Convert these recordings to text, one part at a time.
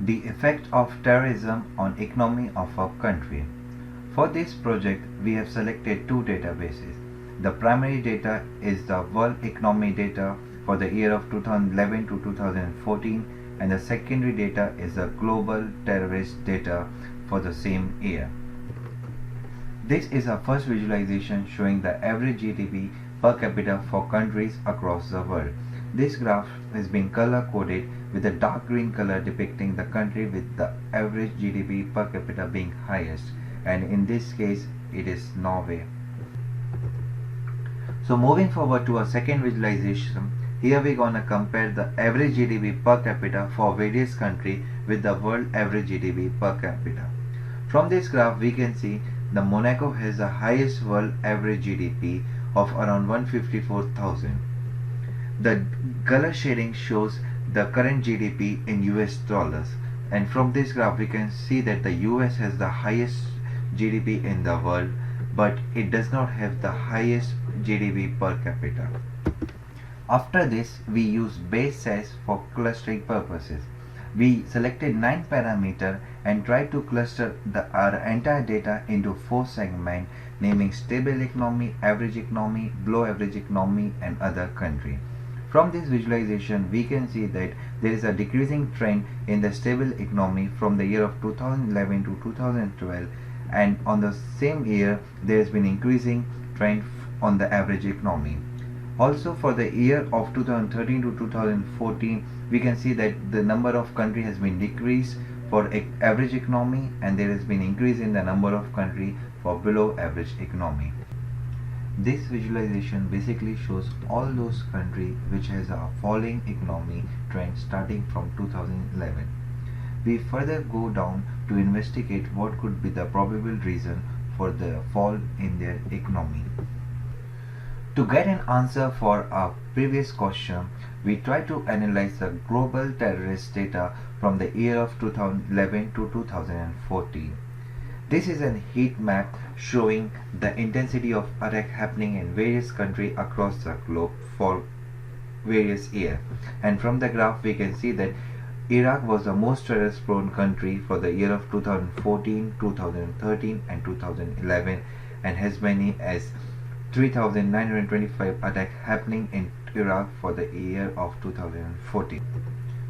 The effect of terrorism on economy of a country. For this project, we have selected two databases. The primary data is the World Economy data for the year of 2011 to 2014, and the secondary data is the Global Terrorist data for the same year. This is our first visualization showing the average GDP per capita for countries across the world. This graph has been color coded with a dark green color depicting the country with the average GDP per capita being highest, and in this case it is Norway. So moving forward to our second visualization, here we're gonna compare the average GDP per capita for various countries with the world average GDP per capita. From this graph we can see the Monaco has the highest world average GDP of around 154,000. The color shading shows the current GDP in US dollars, and from this graph we can see that the US has the highest GDP in the world, but it does not have the highest GDP per capita. After this, we use Bayes size for clustering purposes. We selected 9 parameters and tried to cluster our entire data into 4 segments, naming stable economy, average economy, below average economy, and other country. From this visualization, we can see that there is a decreasing trend in the stable economy from the year of 2011 to 2012, and on the same year there has been increasing trend on the average economy. Also for the year of 2013 to 2014, we can see that the number of countries has been decreased for average economy, and there has been increase in the number of countries for below average economy. This visualization basically shows all those countries which has a falling economy trend starting from 2011. We further go down to investigate what could be the probable reason for the fall in their economy. To get an answer for our previous question, we try to analyze the global terrorist data from the year of 2011 to 2014. This is a heat map showing the intensity of attack happening in various countries across the globe for various years. And from the graph we can see that Iraq was the most terrorist prone country for the year of 2014, 2013 and 2011, and has many as 3,925 attacks happening in Iraq for the year of 2014.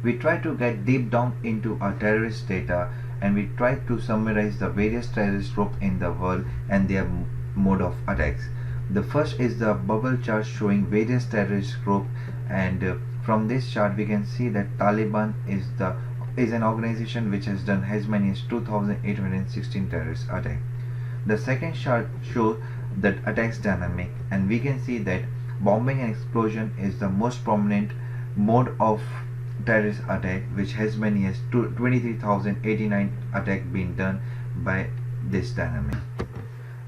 We try to get deep down into our terrorist data, and we try to summarize the various terrorist groups in the world and their mode of attacks. The first is the bubble chart showing various terrorist groups, and from this chart we can see that Taliban is an organization which has done as many as 2,816 terrorist attacks. The second chart shows that attacks dynamic, and we can see that bombing and explosion is the most prominent mode of terrorist attack, which has many as 23,089 attacks being done by this dynamic.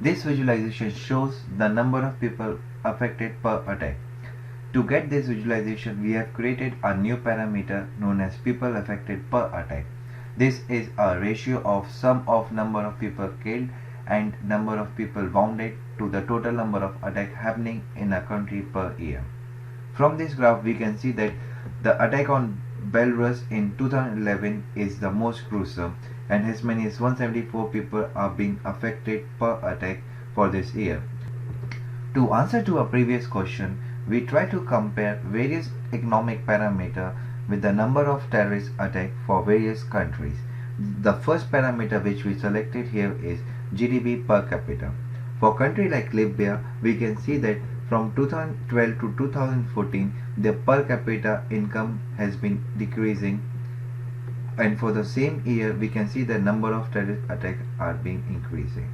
This visualization shows the number of people affected per attack. To get this visualization, we have created a new parameter known as people affected per attack. This is a ratio of sum of number of people killed and number of people wounded to the total number of attacks happening in a country per year. From this graph we can see that the attack on Belarus in 2011 is the most gruesome, and as many as 174 people are being affected per attack for this year. To answer to a previous question, we try to compare various economic parameters with the number of terrorist attacks for various countries. The first parameter which we selected here is GDP per capita. For country like Libya, we can see that from 2012 to 2014, the per capita income has been decreasing, and for the same year we can see the number of terrorist attacks are being increasing.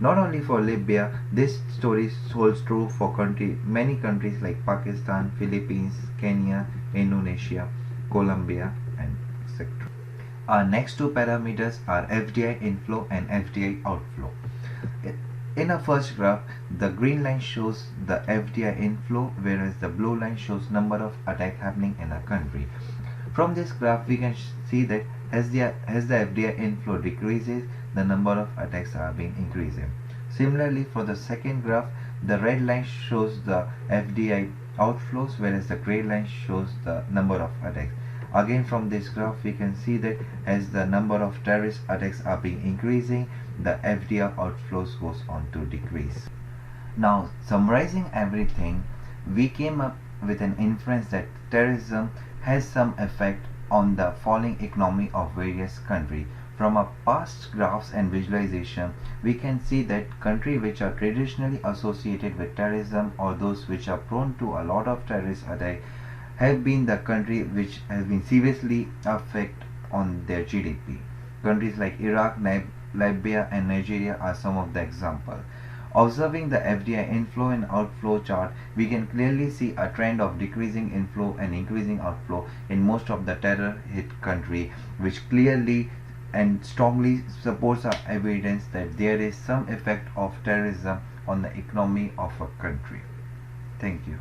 Not only for Libya, this story holds true for many countries like Pakistan, Philippines, Kenya, Indonesia, Colombia, and etc. Our next two parameters are FDI inflow and FDI outflow. In our first graph, the green line shows the FDI inflow, whereas the blue line shows number of attacks happening in a country. From this graph, we can see that as the FDI inflow decreases, the number of attacks are being increasing. Similarly, for the second graph, the red line shows the FDI outflows, whereas the gray line shows the number of attacks. Again, from this graph we can see that as the number of terrorist attacks are being increasing, the FDR outflows goes on to decrease. Now, summarizing everything, we came up with an inference that terrorism has some effect on the falling economy of various countries. From our past graphs and visualization, we can see that countries which are traditionally associated with terrorism, or those which are prone to a lot of terrorist attacks, have been the country which has been seriously affected on their GDP. Countries like Iraq, Libya and Nigeria are some of the examples. Observing the FDI inflow and outflow chart, we can clearly see a trend of decreasing inflow and increasing outflow in most of the terror hit country, which clearly and strongly supports our evidence that there is some effect of terrorism on the economy of a country. Thank you.